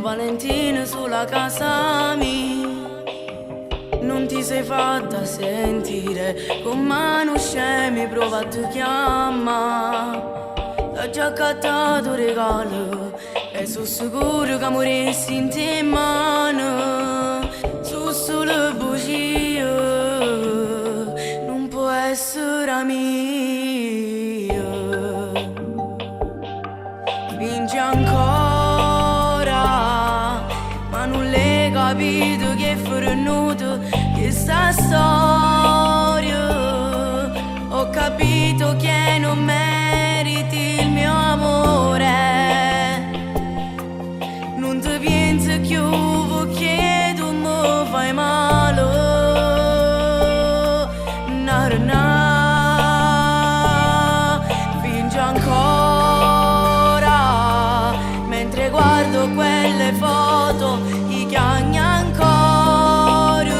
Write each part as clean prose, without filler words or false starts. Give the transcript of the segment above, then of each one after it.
Valentina sulla casa mia, non ti sei fatta sentire, con mano scemi prova a ti chiamare. Ho già accattato un regalo e sono sicuro che morissi in te mano. Su solo bugie, non può essere mia. Vinci ancora, ma non l'hai capito che è fornuto questa storia. Ho capito che non meriti il mio amore. Non ti pensi più perché tu mi fai male. Fingi ancora, mentre guardo quelle foto, i piangi ancora.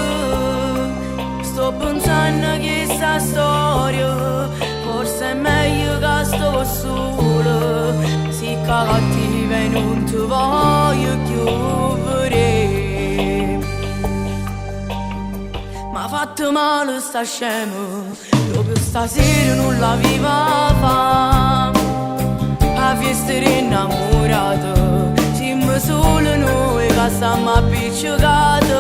Sto pensando che sta storia forse è meglio che sto solo. Si cattiva e non ti voglio più vedere. Ma fatto male sta scemo, proprio stasera non la viva fa. A festa innamorato, siamo solo noi che stiamo appiccicati.